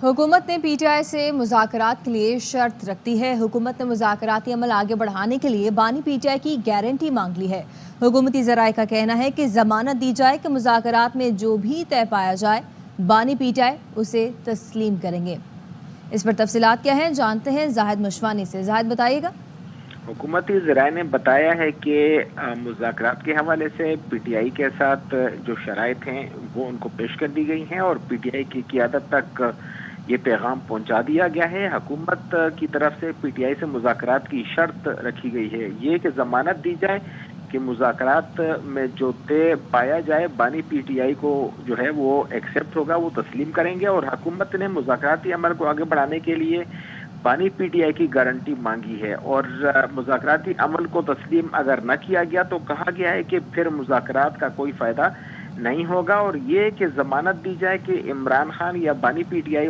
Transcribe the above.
हुकूमत ने पीटीआई से मुज़ाकरात के लिए शर्त रख दी है। हुकूमत ने मुज़ाकराती अमल आगे बढ़ाने के लिए बानी पीटीआई की गारंटी मांग ली है। हुकूमती ज़राए का कहना है कि ज़मानत दी जाए कि मुज़ाकरात में जो भी तय पाया जाए बानी पीटीआई उसे तस्लीम करेंगे। इस पर तफसीलात क्या हैं जानते हैं जाहिद मशवानी से। जाहिद बताइएगा। हुकूमती ज़राए ने बताया है कि मुज़ाकरात के हवाले से पीटीआई के साथ जो शराइत हैं वो उनको पेश कर दी गई हैं और पीटीआई की क़ियादत तक ये पैगाम पहुंचा दिया गया है। हुकूमत की तरफ से पीटीआई से मुज़ाकरात की शर्त रखी गई है ये कि ज़मानत दी जाए कि मुज़ाकरात में जो तय पाया जाए बानी पीटीआई को जो है वो एक्सेप्ट होगा, वो तस्लीम करेंगे। और हुकूमत ने मुज़ाकराती अमल को आगे बढ़ाने के लिए बानी पीटीआई की गारंटी मांगी है और मुज़ाकराती अमल को तस्लीम अगर न किया गया तो कहा गया है कि फिर मुज़ाकरात का कोई फ़ायदा नहीं होगा। और ये कि ज़मानत दी जाए कि इमरान खान या बानी पीटीआई